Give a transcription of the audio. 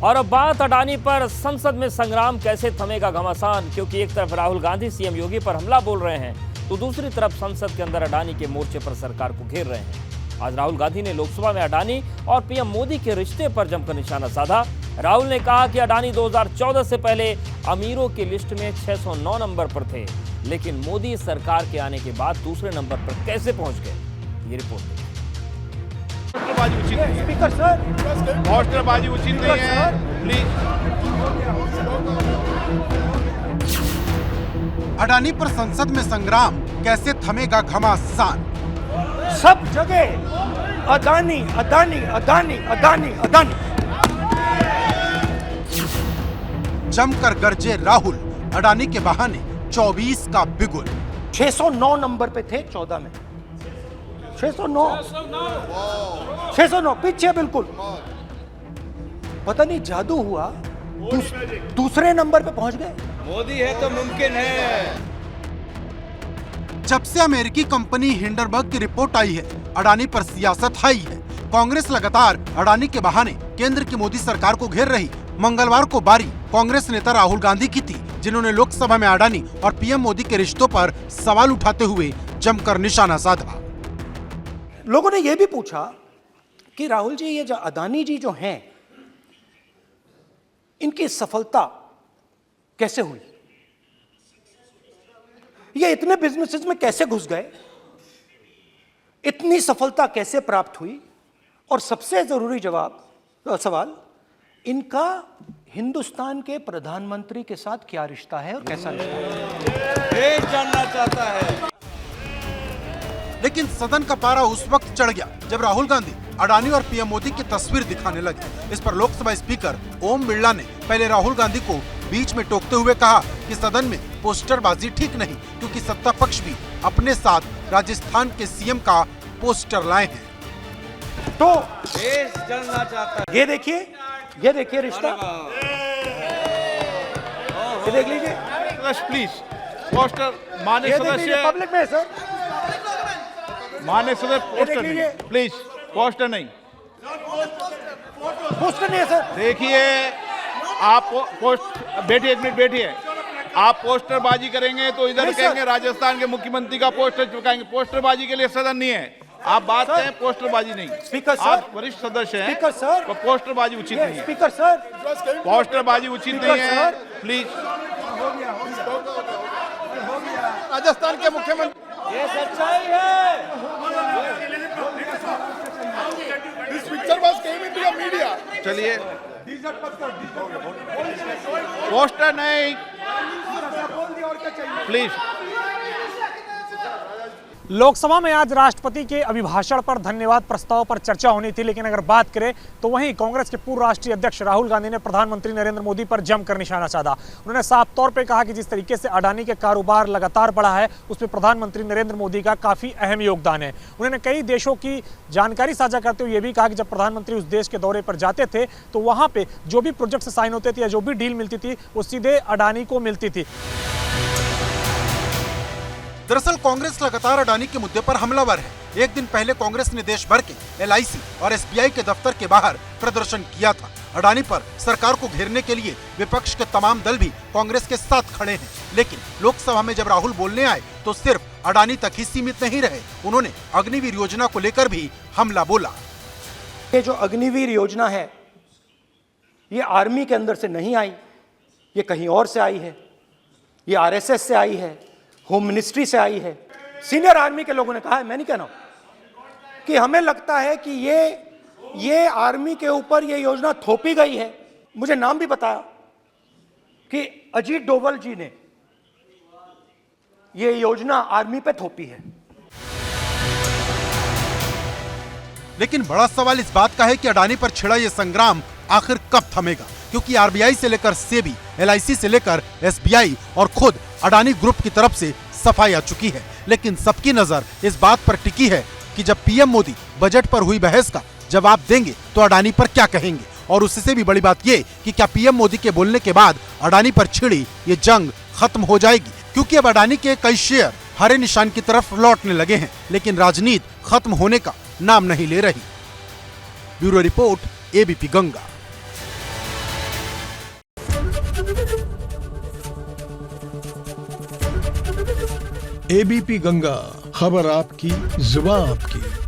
और अब बात अडानी पर। संसद में संग्राम कैसे थमेगा घमासान, क्योंकि एक तरफ राहुल गांधी सीएम योगी पर हमला बोल रहे हैं तो दूसरी तरफ संसद के अंदर अडानी के मोर्चे पर सरकार को घेर रहे हैं। आज राहुल गांधी ने लोकसभा में अडानी और पीएम मोदी के रिश्ते पर जमकर निशाना साधा। राहुल ने कहा कि अडानी 2014 से पहले अमीरों की लिस्ट में 609 नंबर पर थे, लेकिन मोदी सरकार के आने के बाद दूसरे नंबर पर कैसे पहुंच गए, ये रिपोर्ट देखिए। स्पीकर सर, पोस्टरबाजी उचित नहीं है, प्लीज। अडानी पर संसद में संग्राम कैसे थमेगा घमासान। सब जगह अडानी अडानी अडानी अडानी अडानी। जमकर गरजे राहुल, अडानी के बहाने 24 का बिगुल। 609 नंबर पे थे 14 में। 609 पीछे बिल्कुल। पता नहीं जादू हुआ, दूसरे नंबर पे पहुंच गए। मोदी है तो मुमकिन है। जब से अमेरिकी कंपनी हिंडरबर्ग की रिपोर्ट आई है, अडानी पर सियासत हाई है। कांग्रेस लगातार अडानी के बहाने केंद्र की मोदी सरकार को घेर रही। मंगलवार को बारी कांग्रेस नेता राहुल गांधी की थी, जिन्होंने लोकसभा में अडानी और पीएम मोदी के रिश्तों पर सवाल उठाते हुए जमकर निशाना साधा। लोगों ने यह भी पूछा कि राहुल जी, ये जो अडानी जी जो हैं, इनकी सफलता कैसे हुई, ये इतने बिजनेसेस में कैसे घुस गए, इतनी सफलता कैसे प्राप्त हुई, और सबसे जरूरी सवाल, इनका हिंदुस्तान के प्रधानमंत्री के साथ क्या रिश्ता है और कैसा रिश्ता है, देश जानना चाहता है। लेकिन सदन का पारा उस वक्त चढ़ गया जब राहुल गांधी अडानी और पीएम मोदी की तस्वीर दिखाने लगे। इस पर लोकसभा स्पीकर ओम बिरला ने पहले राहुल गांधी को बीच में टोकते हुए कहा कि सदन में पोस्टरबाजी ठीक नहीं, क्योंकि सत्ता पक्ष भी अपने साथ राजस्थान के सीएम का पोस्टर लाए हैं। तो देश जानना चाहता है। ये देखिए रिश्ता, ये देख लीजिए। प्लीज पोस्टर मान्य सदस्य, पब्लिक में सर, मान्य सदस्य पोस्टर नहीं, प्लीज पोस्टर नहीं, पोस्टर नहीं है सर। देखिए आप पोस्ट बैठिए, एक मिनट बैठिए। आप पोस्टरबाजी करेंगे तो इधर कहेंगे राजस्थान के मुख्यमंत्री का पोस्टर चिपकाएंगे। पोस्टरबाजी के लिए सदन नहीं है। आप बात करें, पोस्टरबाजी नहीं। स्पीकर सर, आप वरिष्ठ सदस्य हैं, स्पीकर सर, तो पोस्टरबाजी उचित नहीं है। स्पीकर सर, पोस्टरबाजी उचित नहीं है, प्लीज। राजस्थान के मुख्यमंत्री, ये सच्चाई है। चलिए पोस्टर नहीं, प्लीज। लोकसभा में आज राष्ट्रपति के अभिभाषण पर धन्यवाद प्रस्ताव पर चर्चा होनी थी, लेकिन अगर बात करें तो वहीं कांग्रेस के पूर्व राष्ट्रीय अध्यक्ष राहुल गांधी ने प्रधानमंत्री नरेंद्र मोदी पर जमकर निशाना साधा। उन्होंने साफ तौर पे कहा कि जिस तरीके से अडानी के कारोबार लगातार बढ़ा है, उसमें प्रधानमंत्री नरेंद्र मोदी का काफी अहम योगदान है। उन्होंने कई देशों की जानकारी साझा करते हुए यह भी कहा कि जब प्रधानमंत्री उस देश के दौरे पर जाते थे तो वहां पे जो भी प्रोजेक्ट साइन होते थे या जो भी डील मिलती थी वो सीधे अडानी को मिलती थी। दरअसल कांग्रेस लगातार अडानी के मुद्दे पर हमलावर है। एक दिन पहले कांग्रेस ने देश भर के LIC और SBI के दफ्तर के बाहर प्रदर्शन किया था। अडानी पर सरकार को घेरने के लिए विपक्ष के तमाम दल भी कांग्रेस के साथ खड़े हैं। लेकिन लोकसभा में जब राहुल बोलने आए तो सिर्फ अडानी तक ही सीमित नहीं रहे। उन्होंने अग्निवीर योजना को लेकर भी हमला बोला। ये जो अग्निवीर योजना है, ये आर्मी के अंदर से नहीं आई, ये कहीं और से आई है। ये RSS से आई है, होम मिनिस्ट्री से आई है। सीनियर आर्मी के लोगों ने कहा है, मैं नहीं कह रहा हूं, कि हमें लगता है कि ये आर्मी के ऊपर ये योजना थोपी गई है। मुझे नाम भी बताया कि अजीत डोवल जी ने ये योजना आर्मी पे थोपी है। लेकिन बड़ा सवाल इस बात का है कि अडानी पर छिड़ा ये संग्राम आखिर कब थमेगा, क्योंकि RBI से लेकर सेबी, LIC से लेकर SBI और खुद अडानी ग्रुप की तरफ से सफाई आ चुकी है। लेकिन सबकी नजर इस बात पर टिकी है कि जब पीएम मोदी बजट पर हुई बहस का जवाब देंगे तो अडानी पर क्या कहेंगे, और उससे भी बड़ी बात ये कि क्या पीएम मोदी के बोलने के बाद अडानी पर छिड़ी ये जंग खत्म हो जाएगी, क्योंकि अब अडानी के कई शेयर हरे निशान की तरफ लौटने लगे हैं, लेकिन राजनीति खत्म होने का नाम नहीं ले रही। Bureau report, ABP Ganga. ABP Ganga, खबर आपकी, जुबान आपकी।